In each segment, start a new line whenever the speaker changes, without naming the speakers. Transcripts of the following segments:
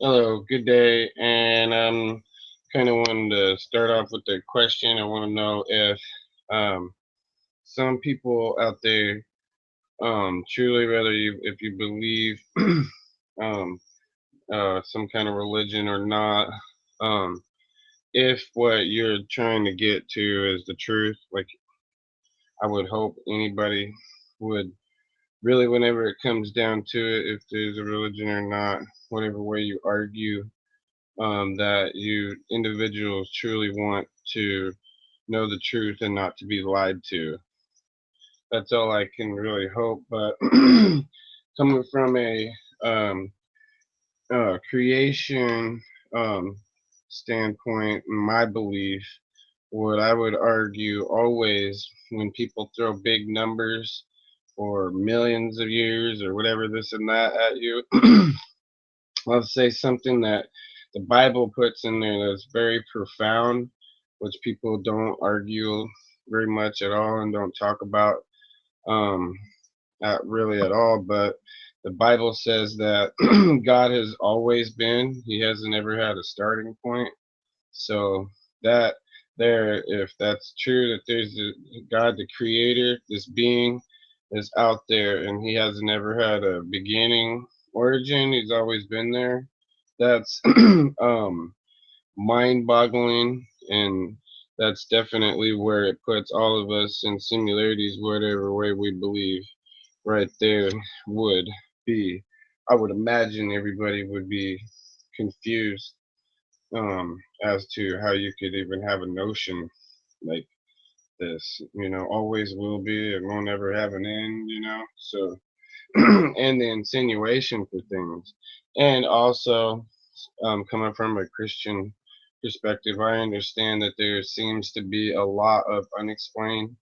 Hello, good day. And kind of wanted to start off with a question. I want to know if um, some people out there truly, whether if you believe um, some kind of religion or not, um, if what you're trying to get to is the truth, like I would hope anybody would really, whenever it comes down to it, if there's a religion or not, whatever way you argue that you individuals truly want to know the truth and not to be lied to. That's all I can really hope. But coming from a um, creation um, standpoint, my belief, what I would argue always when people throw big numbers or millions of years or whatever this and that at you, I'll say something that the Bible puts in there that's very profound, which people don't argue very much at all and don't talk about um, not really at all. But the Bible says that God has always been; He hasn't ever had a starting point. So that there, if that's true, that there's a God, the Creator, this being is out there, and He hasn't ever had a beginning, origin. He's always been there. That's mind-boggling, and that's definitely where it puts all of us in similarities, whatever way we believe. Right there would be. I would imagine everybody would be confused as to how you could even have a notion like this, always will be, it won't ever have an end. So, and the insinuation for things. And also, coming from a Christian perspective, I understand that there seems to be a lot of unexplained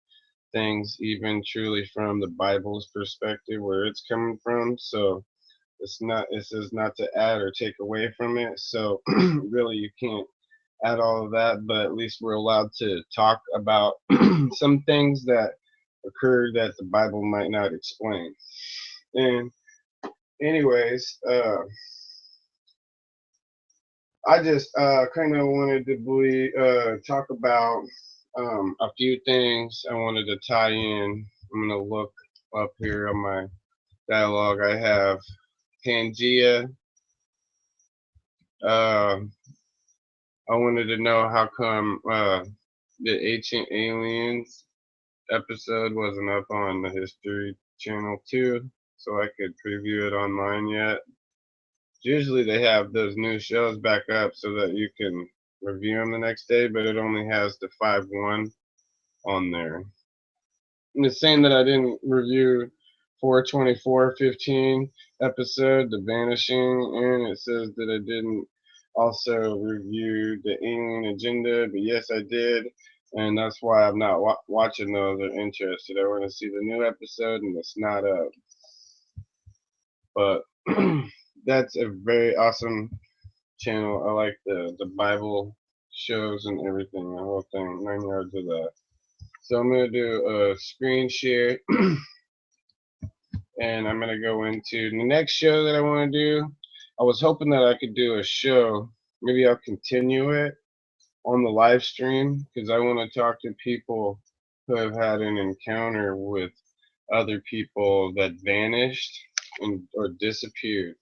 things, even truly from the Bible's perspective, where it's coming from. So, this is not to add or take away from it. So, really, you can't at all of that, but at least we're allowed to talk about some things that occurred that the Bible might not explain. And anyways, I just kind of wanted to talk about a few things I wanted to tie in. I'm gonna look up here on my dialogue. I have Pangaea. Uh, I wanted to know how come the ancient aliens episode wasn't up on the History Channel too, so I could preview it online yet. Usually they have those new shows back up so that you can review them the next day, but it only has the 5-1 on there. And it's saying that I didn't review 42415 episode, The Vanishing, and it says that I didn't also review the Alien Agenda, but yes, I did. And that's why I'm not watching those or interested. I want to see the new episode, and it's not up. But that's a very awesome channel. I like the Bible shows and everything, the whole thing, 9 yards of that. So I'm gonna do a screen share, and I'm gonna go into the next show that I want to do. I was hoping that I could do a show. Maybe I'll continue it on the live stream because I want to talk to people who have had an encounter with other people that vanished or disappeared.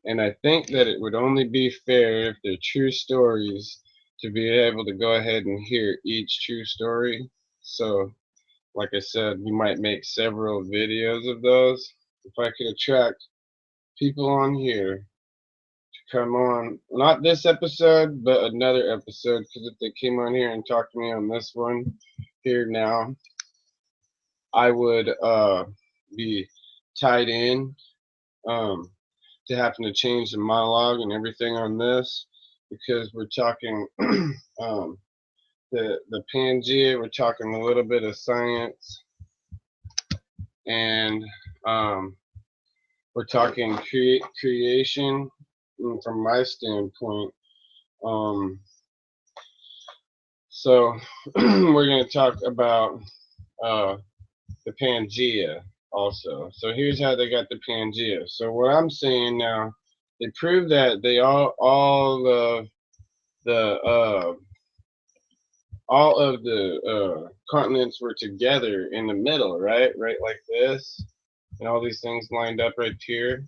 And I think that it would only be fair if they're true stories to be able to go ahead and hear each true story. So, like I said, we might make several videos of those. If I could attract people on here to come on, not this episode, but another episode, because if they came on here and talked to me on this one here now, I would be tied in um, to having to change the monologue and everything on this because we're talking um, the Pangea, we're talking a little bit of science, and um, we're talking creation from my standpoint. Um, so we're going to talk about uh, the Pangea also. So here's how they got the Pangea. So what I'm saying now They proved that they the all of the continents were together in the middle, right? Right like this, and all these things lined up right here.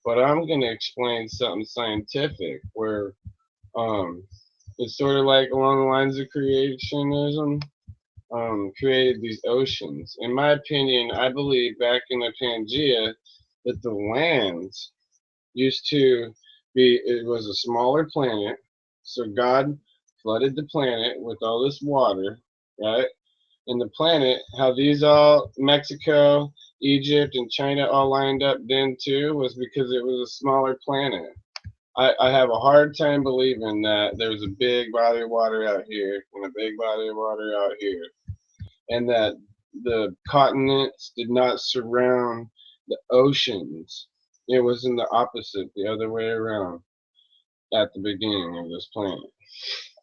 But I'm gonna explain something scientific where um, it's sort of like along the lines of creationism. Created these oceans. In my opinion, I believe back in the Pangaea that the land used to be, it was a smaller planet. So God flooded the planet with all this water, right? And the planet, how these all, Mexico, Egypt, and China all lined up then too, was because it was a smaller planet. I have a hard time believing that there's a big body of water out here and a big body of water out here, and that the continents did not surround the oceans. It was in the opposite, the other way around at the beginning of this planet.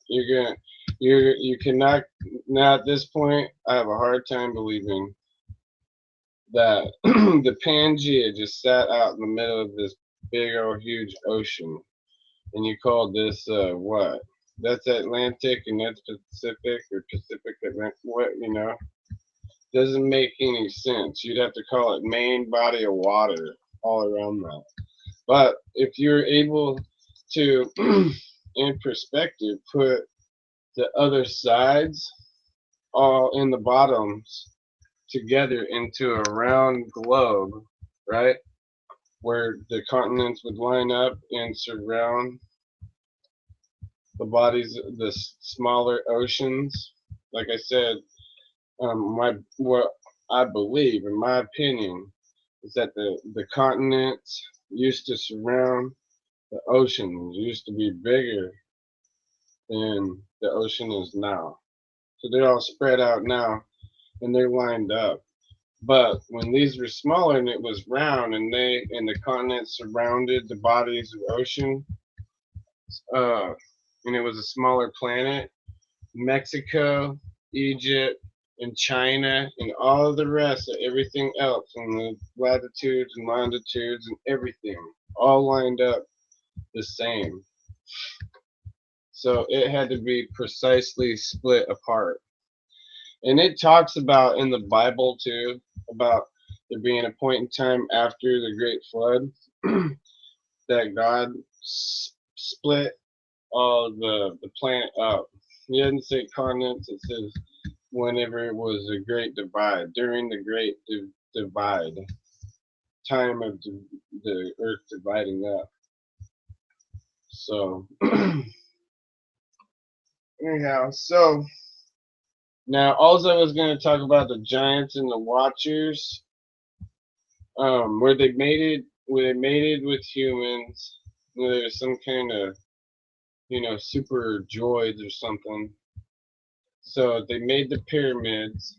You're gonna, you cannot, now at this point, I have a hard time believing that the Pangaea just sat out in the middle of this big old huge ocean, and you call this what? That's Atlantic and that's Pacific, or Pacific Atlantic, what, you know? Doesn't make any sense. You'd have to call it main body of water all around that. But if you're able to, in perspective, put the other sides all in the bottoms together into a round globe, right? Where the continents would line up and surround the bodies, the smaller oceans. Like I said, what I believe, in my opinion, is that the continents used to surround the oceans, used to be bigger than the ocean is now. So they're all spread out now and they're lined up. But when these were smaller and it was round and the continents surrounded the bodies of ocean, uh, and it was a smaller planet, Mexico, Egypt, and China, and all of the rest of everything else, and the latitudes and longitudes and everything, all lined up the same. So it had to be precisely split apart. And it talks about in the Bible too, about there being a point in time after the great flood that God split all the planet up. He doesn't say continents, it says whenever it was a great divide, during the great divide, time of the earth dividing up. So, anyhow, so now also I was going to talk about the giants and the watchers, where they mated with humans, where there was some kind of, super droids or something. So they made the pyramids.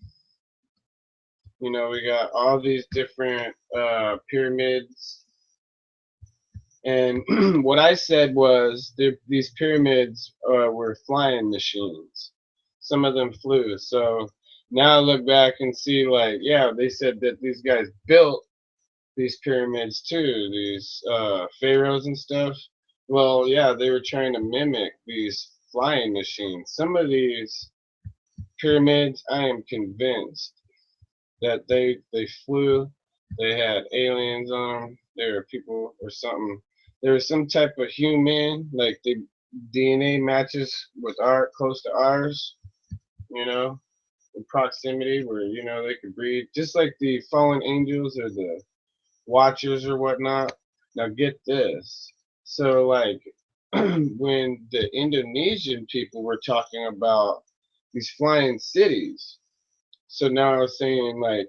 We got all these different pyramids. And what I said was these pyramids were flying machines. Some of them flew. So now I look back and see, like, yeah, they said that these guys built these pyramids too, these pharaohs and stuff. Well, yeah, they were trying to mimic these flying machines. Some of these pyramids, I am convinced that they flew. They had aliens on them. There were people or something. There was some type of human, like the DNA matches with close to ours. In proximity where they could breathe, just like the fallen angels or the watchers or whatnot. Now get this. So like when the Indonesian people were talking about these flying cities, so now I was saying like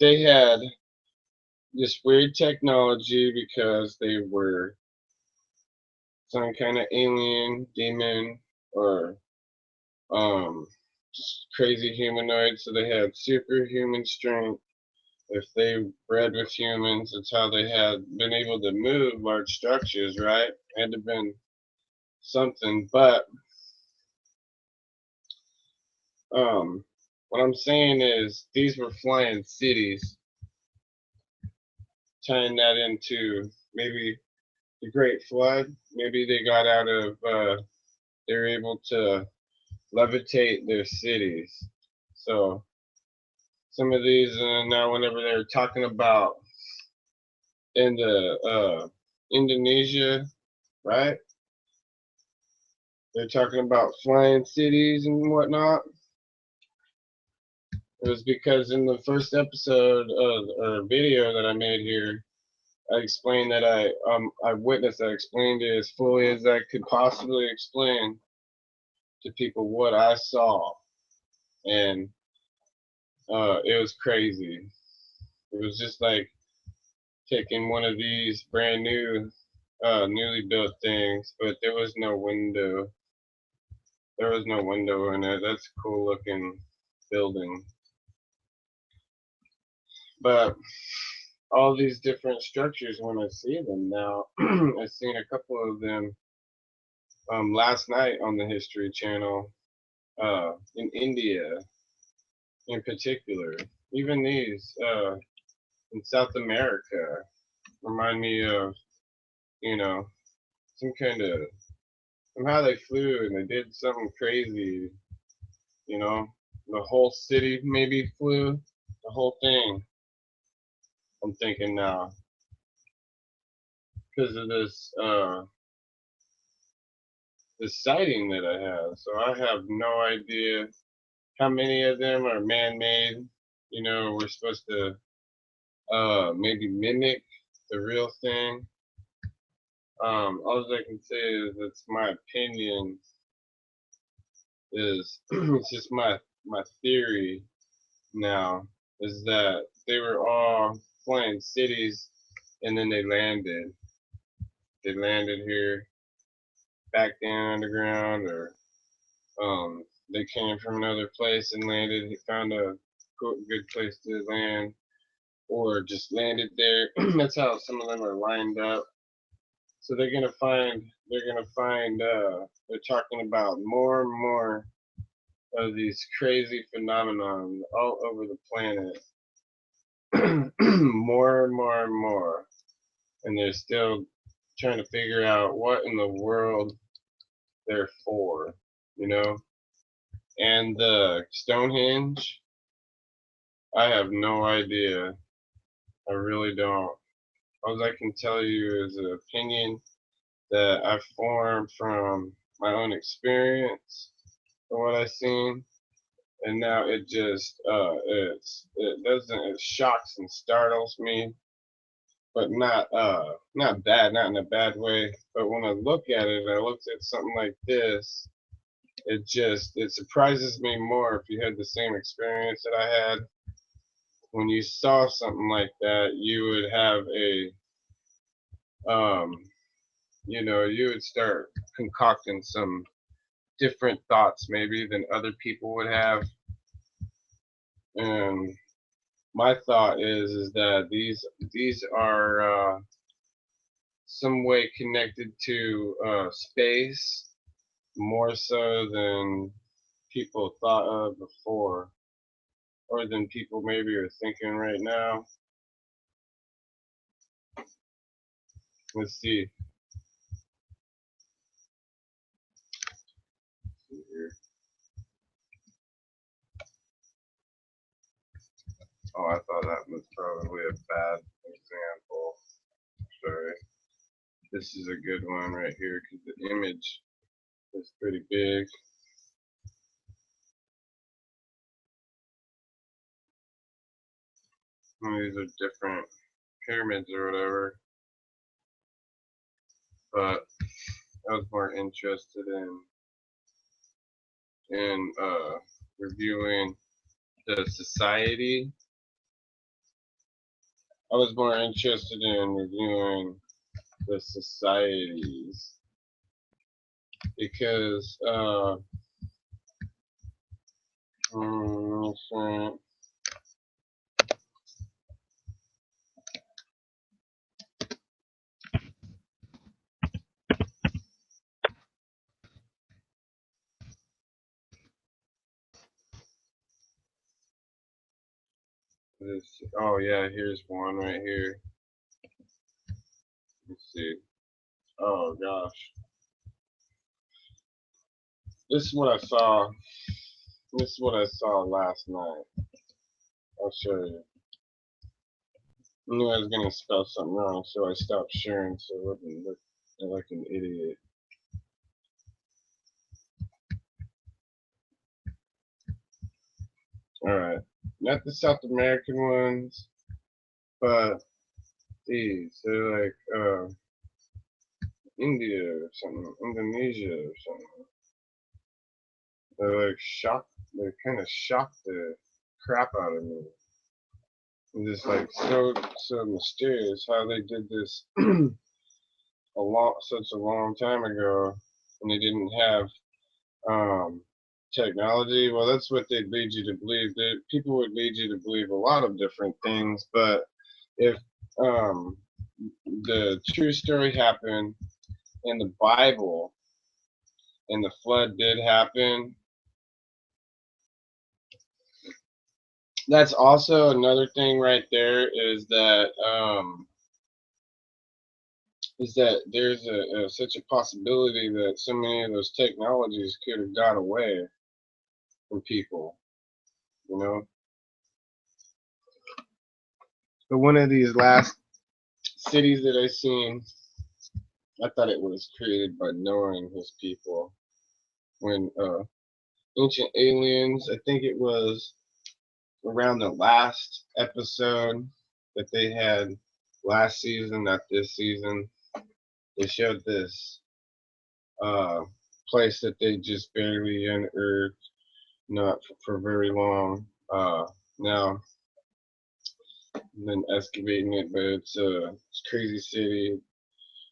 they had this weird technology because they were some kind of alien, demon, or um, crazy humanoid. So they had superhuman strength. If they bred with humans, it's how they had been able to move large structures, right? Had to been something. But what I'm saying is these were flying cities. tying that into maybe the Great Flood. Maybe they got out of, they're able to levitate their cities. So some of these, now whenever they're talking about in the Indonesia, right? They're talking about flying cities and whatnot. It was because in the first episode of or video that I made here, I explained that I witnessed, I explained it as fully as I could possibly explain to people what I saw, and it was crazy. It was just like taking one of these brand new, newly built things, but there was no window. There was no window in it. That's a cool looking building. But all these different structures, when I see them now, I've seen a couple of them last night on the History Channel in India in particular. Even these in South America remind me of, you know, some kind of, somehow they flew and they did something crazy, you know. The whole city maybe flew, the whole thing. I'm thinking now because of this sighting that I have. So I have no idea how many of them are man-made. You know, we're supposed to maybe mimic the real thing. All I can say is it's my opinion. Is it's just my theory now is that they were all flying cities and then they landed. They landed here back down underground, or they came from another place and landed. He found a good place to land, or just landed there. That's how some of them are lined up. So they're gonna find. They're talking about more and more of these crazy phenomenon all over the planet. More and more and more, and they're still trying to figure out what in the world they're for, you know. And the Stonehenge, I have no idea. I really don't. All I can tell you is an opinion that I formed from my own experience and what I've seen, and now it just it shocks and startles me, but not bad, not in a bad way. But when I look at it, I looked at something like this. It surprises me more if you had the same experience that I had. When you saw something like that, you would have um, you would start concocting some different thoughts maybe than other people would have. And my thought is that these are some way connected to space more so than people thought of before, or than people maybe are thinking right now. Let's see. Oh, I thought that was probably a bad example. Sorry. This is a good one right here because the image is pretty big. These are different pyramids or whatever, but I was more interested in reviewing the society. I was more interested in reviewing the societies because this. Oh yeah, here's one right here. see. Oh gosh. This is what I saw. This is what I saw last night. I'll show you. I knew I was gonna spell something wrong, so I stopped sharing so I wouldn't look like an idiot. Alright. Not the South American ones, but these. They're like India or something, Indonesia or something. They're like shocked. They kind of shocked the crap out of me. And just like so mysterious how they did this such a long time ago, and they didn't have technology. Well, that's what they'd lead you to believe. That people would lead you to believe a lot of different things, but if the true story happened in the Bible and the flood did happen, that's also another thing right there is that there's such a possibility that so many of those technologies could have got away from people, you know. But one of these last cities that I seen, I thought it was created by Noah and his people when ancient aliens, I think it was around the last episode that they had last season, not this season, they showed this place that they just barely unearthed, not for very long. Now, been excavating it, but it's a crazy city.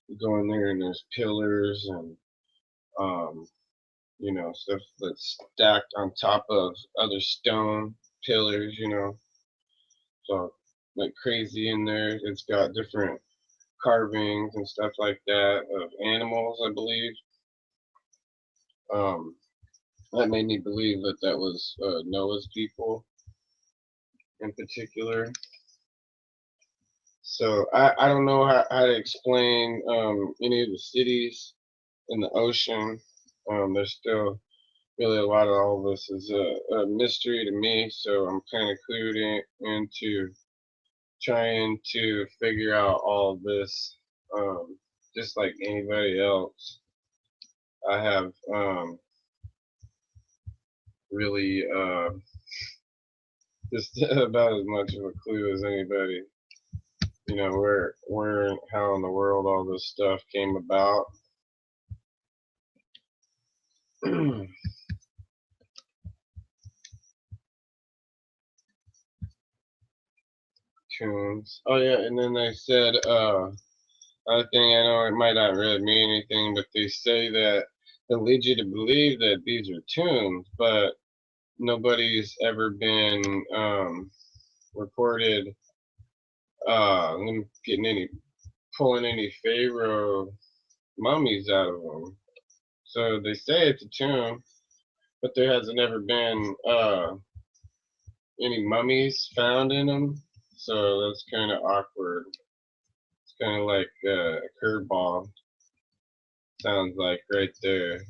You go in there and there's pillars and stuff that's stacked on top of other stone pillars, so like crazy in there. It's got different carvings and stuff like that of animals, I believe. That made me believe that that was Noah's people in particular. So I don't know how to explain any of the cities in the ocean. There's still really a lot of all of this is a mystery to me, so I'm kind of clued into trying to figure out all of this, just like anybody else. I have really just about as much of a clue as anybody. Where and how in the world all this stuff came about. Tunes. Oh yeah, and then they said other thing, I know it might not really mean anything, but they say that they lead you to believe that these are tunes, but nobody's ever been reported pulling any pharaoh mummies out of them. So they say it's a tomb, but there hasn't ever been any mummies found in them. So that's kind of awkward. It's kind of like a curveball. Sounds like right there.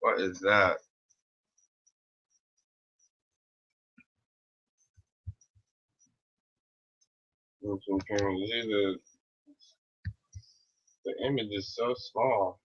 What is that? The image is so small.